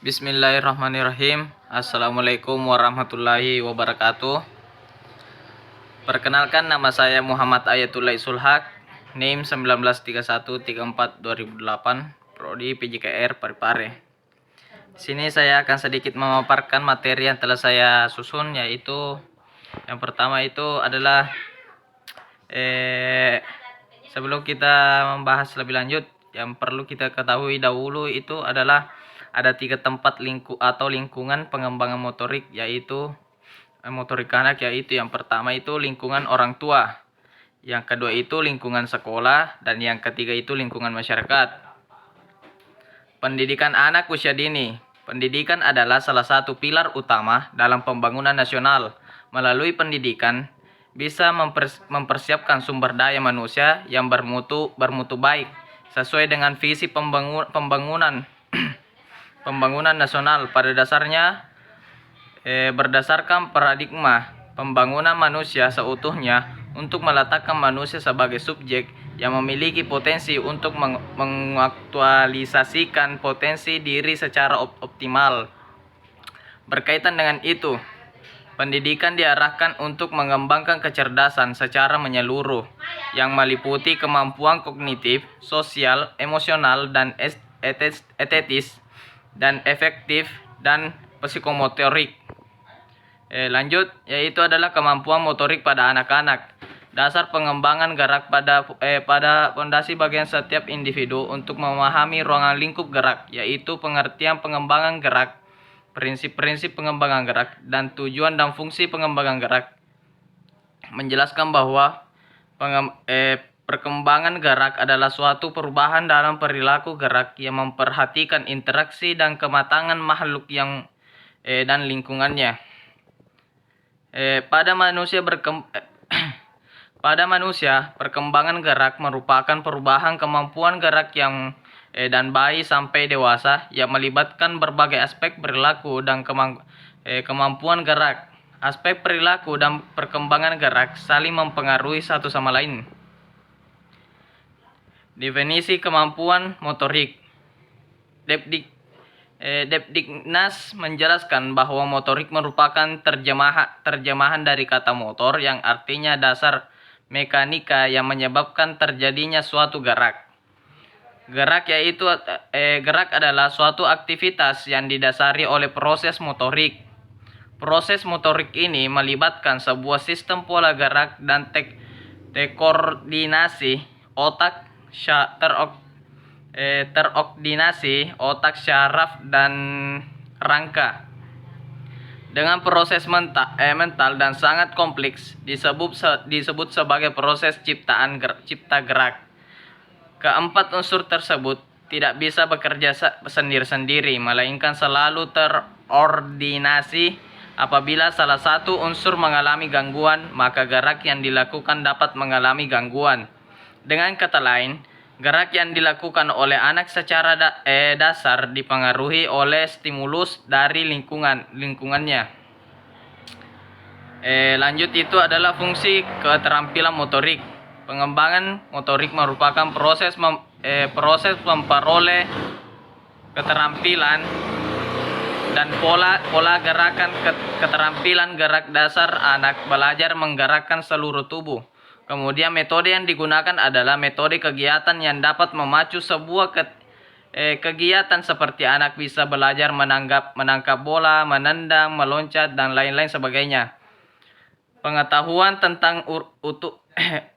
Bismillahirrahmanirrahim. Assalamualaikum warahmatullahi wabarakatuh. Perkenalkan, nama saya Muhammad Ayatullah Sulhak, NIM 193134-2008, Prodi PJKR Parepare. Sini saya akan sedikit memaparkan materi yang telah saya susun, yaitu yang pertama itu adalah sebelum kita membahas lebih lanjut, yang perlu kita ketahui dahulu itu adalah ada 3 tempat lingkungan pengembangan motorik, yaitu motorik anak, yaitu yang pertama itu lingkungan orang tua, yang kedua itu lingkungan sekolah, dan yang ketiga itu lingkungan masyarakat. Pendidikan anak usia dini. Pendidikan adalah salah satu pilar utama dalam pembangunan nasional. Melalui pendidikan bisa mempersiapkan sumber daya manusia yang bermutu baik sesuai dengan visi pembangunan nasional. Pada dasarnya berdasarkan paradigma pembangunan manusia seutuhnya untuk meletakkan manusia sebagai subjek yang memiliki potensi untuk mengaktualisasikan potensi diri secara optimal. Berkaitan dengan itu, pendidikan diarahkan untuk mengembangkan kecerdasan secara menyeluruh yang meliputi kemampuan kognitif, sosial, emosional, dan estetis, dan efektif, dan psikomotorik. Lanjut, yaitu adalah kemampuan motorik pada anak-anak. Dasar pengembangan gerak pada fondasi bagian setiap individu untuk memahami ruangan lingkup gerak, yaitu pengertian pengembangan gerak, prinsip-prinsip pengembangan gerak, dan tujuan dan fungsi pengembangan gerak. Menjelaskan bahwa perkembangan gerak adalah suatu perubahan dalam perilaku gerak yang memperhatikan interaksi dan kematangan makhluk dan lingkungannya. Pada manusia, perkembangan gerak merupakan perubahan kemampuan gerak yang dan bayi sampai dewasa yang melibatkan berbagai aspek perilaku dan kemampuan gerak. Aspek perilaku dan perkembangan gerak saling mempengaruhi satu sama lain. Definisi kemampuan motorik. Depdiknas menjelaskan bahwa motorik merupakan terjemahan dari kata motor yang artinya dasar mekanika yang menyebabkan terjadinya suatu gerak. Gerak adalah suatu aktivitas yang didasari oleh proses motorik. Proses motorik ini melibatkan sebuah sistem pola gerak dan terkoordinasi otak syaraf dan rangka. Dengan proses mental dan sangat kompleks disebut sebagai proses cipta gerak. Keempat unsur tersebut tidak bisa bekerja sendiri-sendiri, melainkan selalu terordinasi. Apabila salah satu unsur mengalami gangguan, maka gerak yang dilakukan dapat mengalami gangguan. Dengan kata lain, gerak yang dilakukan oleh anak secara dasar dipengaruhi oleh stimulus dari lingkungannya. Lanjut, itu adalah fungsi keterampilan motorik. Pengembangan motorik merupakan proses memperoleh keterampilan dan pola gerakan. Keterampilan gerak dasar anak belajar menggerakkan seluruh tubuh. Kemudian metode yang digunakan adalah metode kegiatan yang dapat memacu sebuah kegiatan seperti anak bisa belajar menangkap bola, menendang, meloncat, dan lain-lain sebagainya. Pengetahuan tentang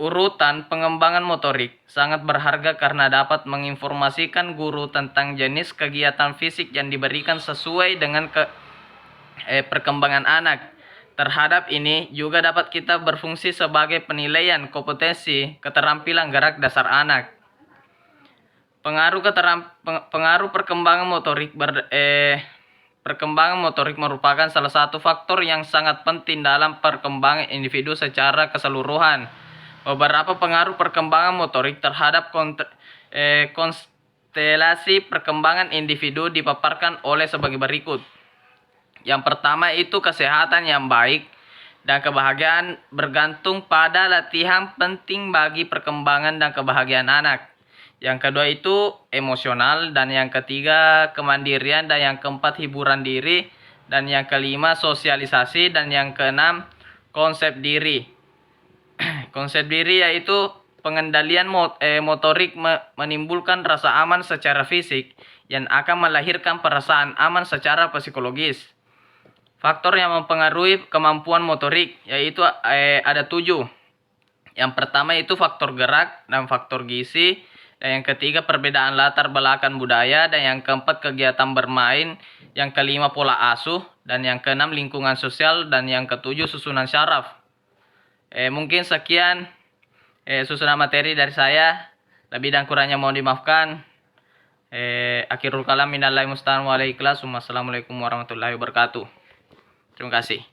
urutan pengembangan motorik sangat berharga karena dapat menginformasikan guru tentang jenis kegiatan fisik yang diberikan sesuai dengan perkembangan anak. Terhadap ini juga dapat kita berfungsi sebagai penilaian kompetensi keterampilan gerak dasar anak. Pengaruh perkembangan motorik. Perkembangan motorik merupakan salah satu faktor yang sangat penting dalam perkembangan individu secara keseluruhan. Beberapa pengaruh perkembangan motorik terhadap konstelasi perkembangan individu dipaparkan oleh sebagai berikut. Yang pertama itu kesehatan yang baik dan kebahagiaan bergantung pada latihan penting bagi perkembangan dan kebahagiaan anak. Yang kedua itu emosional, dan yang ketiga kemandirian, dan yang keempat hiburan diri, dan yang kelima sosialisasi, dan yang keenam konsep diri. Konsep diri yaitu pengendalian motorik menimbulkan rasa aman secara fisik yang akan melahirkan perasaan aman secara psikologis. Faktor yang mempengaruhi kemampuan motorik yaitu ada 7. Yang pertama itu faktor gerak dan faktor gizi. Dan yang ketiga perbedaan latar belakang budaya. Dan yang keempat kegiatan bermain. Yang kelima pola asuh. Dan yang keenam lingkungan sosial. Dan yang ketujuh susunan syaraf. Mungkin sekian susunan materi dari saya. Lebih dan kurangnya mohon dimaafkan. Akhirul kalam minallahi musta'an wa alaihi ikhlas. Wassalamualaikum warahmatullahi wabarakatuh. Terima kasih.